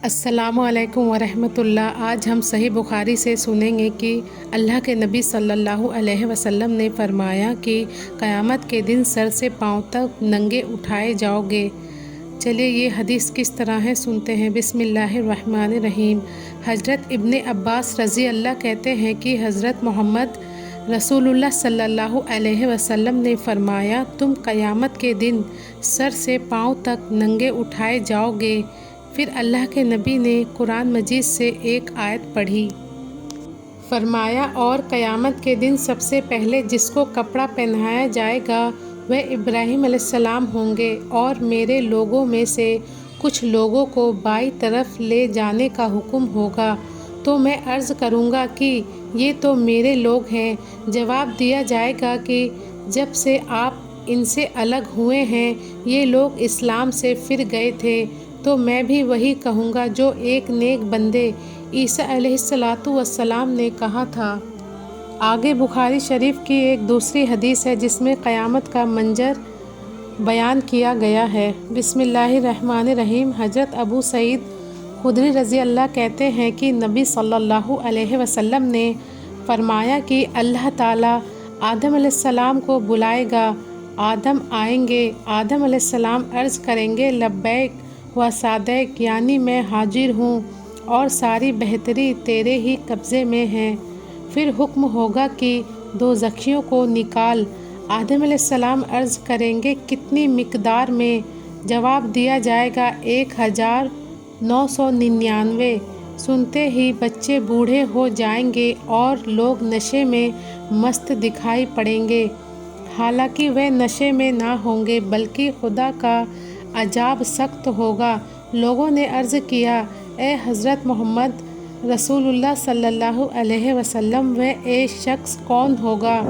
السلام علیکم ورحمۃ اللہ۔ آج ہم صحیح بخاری سے سنیں گے کہ اللہ کے نبی صلی اللہ علیہ وسلم نے فرمایا کہ قیامت کے دن سر سے پاؤں تک ننگے اٹھائے جاؤ گے۔ چلیے یہ حدیث کس طرح ہے سنتے ہیں۔ بسم اللہ الرحمن الرحیم۔ حضرت ابن عباس رضی اللہ کہتے ہیں کہ حضرت محمد رسول اللہ صلی اللہ علیہ وسلم نے فرمایا، تم قیامت کے دن سر سے پاؤں تک ننگے اٹھائے جاؤ گے۔ پھر اللہ کے نبی نے قرآن مجید سے ایک آیت پڑھی۔ فرمایا، اور قیامت کے دن سب سے پہلے جس کو کپڑا پہنایا جائے گا وہ ابراہیم علیہ السلام ہوں گے، اور میرے لوگوں میں سے کچھ لوگوں کو بائیں طرف لے جانے کا حکم ہوگا، تو میں عرض کروں گا کہ یہ تو میرے لوگ ہیں۔ جواب دیا جائے گا کہ جب سے آپ ان سے الگ ہوئے ہیں یہ لوگ اسلام سے پھر گئے تھے، تو میں بھی وہی کہوں گا جو ایک نیک بندے عیسیٰ علیہ السلام نے کہا تھا۔ آگے بخاری شریف کی ایک دوسری حدیث ہے جس میں قیامت کا منظر بیان کیا گیا ہے۔ بسم اللہ الرحمن الرحیم۔ حضرت ابو سعید خدری رضی اللہ کہتے ہیں کہ نبی صلی اللہ علیہ وسلم نے فرمایا کہ اللہ تعالیٰ آدم علیہ السلام کو بلائے گا۔ آدم آئیں گے۔ آدم علیہ السلام عرض کریں گے، لبیک و سعدیک، یعنی میں حاضر ہوں اور ساری بہتری تیرے ہی قبضے میں ہے۔ پھر حکم ہوگا کہ دوزخیوں کو نکال۔ آدم علیہ السلام عرض کریں گے، کتنی مقدار میں؟ جواب دیا جائے گا، 1999۔ سنتے ہی بچے بوڑھے ہو جائیں گے اور لوگ نشے میں مست دکھائی پڑیں گے، حالانکہ وہ نشے میں نہ ہوں گے بلکہ خدا کا عذاب سخت ہوگا۔ لوگوں نے عرض کیا، اے حضرت محمد رسول اللہ صلی اللہ علیہ وسلم، وہ ایک شخص کون ہوگا؟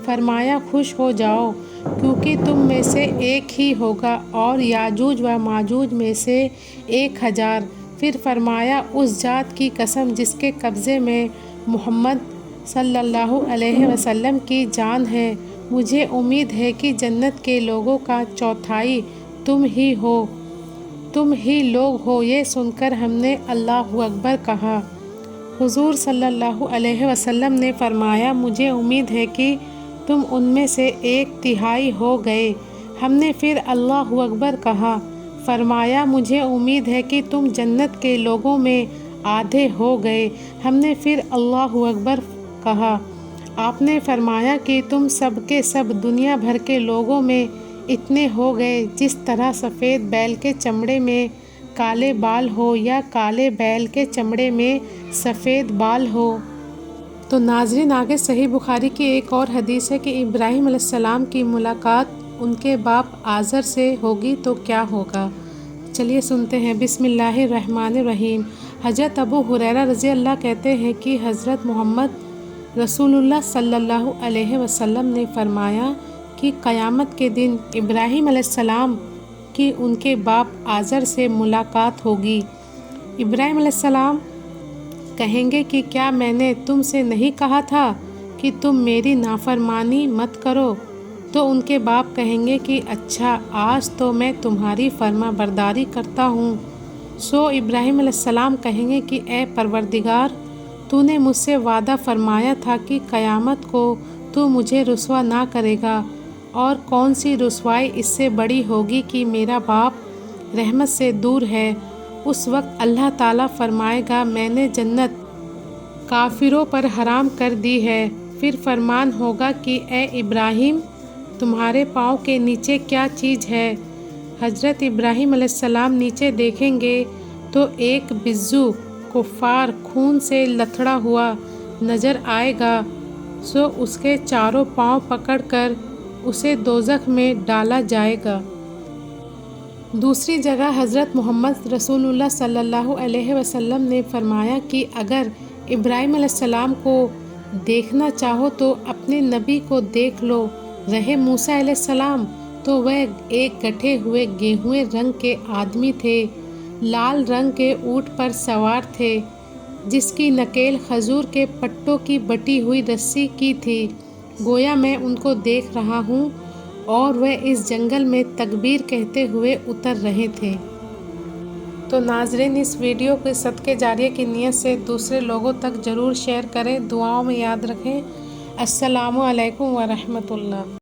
فرمایا، خوش ہو جاؤ کیونکہ تم میں سے ایک ہی ہوگا، اور یاجوج و ماجوج میں سے 1000۔ پھر فرمایا، اس ذات کی قسم جس کے قبضے میں محمد صلی اللہ علیہ وسلم کی جان ہے، مجھے امید ہے کہ جنت کے لوگوں کا چوتھائی تم ہی لوگ ہو۔ یہ سن کر ہم نے اللہ اکبر کہا۔ حضور صلی اللہ علیہ وسلم نے فرمایا، مجھے امید ہے کہ تم ان میں سے 1/3 ہو گئے۔ ہم نے پھر اللہ اکبر کہا۔ فرمایا، مجھے امید ہے کہ تم جنت کے لوگوں میں آدھے ہو گئے۔ ہم نے پھر اللہ اکبر کہا۔ آپ نے فرمایا کہ تم سب کے سب دنیا بھر کے لوگوں میں اتنے ہو گئے جس طرح سفید بیل کے چمڑے میں کالے بال ہو یا کالے بیل کے چمڑے میں سفید بال ہو۔ تو ناظرین، آگے صحیح بخاری کی ایک اور حدیث ہے کہ ابراہیم علیہ السلام کی ملاقات ان کے باپ آزر سے ہوگی تو کیا ہوگا؟ چلیے سنتے ہیں۔ بسم اللہ الرحمن الرحیم۔ حضرت ابو ہریرہ رضی اللہ کہتے ہیں کہ حضرت محمد رسول اللہ صلی اللہ علیہ وسلم نے فرمایا کہ قیامت کے دن ابراہیم علیہ السلام کی ان کے باپ آزر سے ملاقات ہوگی۔ ابراہیم علیہ السلام کہیں گے کہ کیا میں نے تم سے نہیں کہا تھا کہ تم میری نافرمانی مت کرو؟ تو ان کے باپ کہیں گے کہ اچھا، آج تو میں تمہاری فرما برداری کرتا ہوں۔ سو ابراہیم علیہ السلام کہیں گے کہ اے پروردگار، تو نے مجھ سے وعدہ فرمایا تھا کہ قیامت کو تو مجھے رسوا نہ کرے گا، اور کون سی رسوائی اس سے بڑی ہوگی کہ میرا باپ رحمت سے دور ہے۔ اس وقت اللہ تعالیٰ فرمائے گا، میں نے جنت کافروں پر حرام کر دی ہے۔ پھر فرمان ہوگا کہ اے ابراہیم، تمہارے پاؤں کے نیچے کیا چیز ہے؟ حضرت ابراہیم علیہ السلام نیچے دیکھیں گے تو ایک بزو کفار خون سے لتھڑا ہوا نظر آئے گا۔ سو اس کے چاروں پاؤں پکڑ کر اسے دوزخ میں ڈالا جائے گا۔ دوسری جگہ حضرت محمد رسول اللہ صلی اللہ علیہ وسلم نے فرمایا کہ اگر ابراہیم علیہ السلام کو دیکھنا چاہو تو اپنے نبی کو دیکھ لو۔ رہے موسیٰ علیہ السلام تو وہ ایک گٹھے ہوئے گیہوئے رنگ کے آدمی تھے، لال رنگ کے اونٹ پر سوار تھے، جس کی نکیل کھجور کے پتوں کی بٹی ہوئی رسی کی تھی۔ گویا میں ان کو دیکھ رہا ہوں، اور وہ اس جنگل میں تکبیر کہتے ہوئے اتر رہے تھے۔ تو ناظرین اس ویڈیو کے صدقے جاریہ کی نیت سے دوسرے لوگوں تک ضرور شیئر کریں، دعاؤں میں یاد رکھیں۔ السلام علیکم ورحمۃ اللہ۔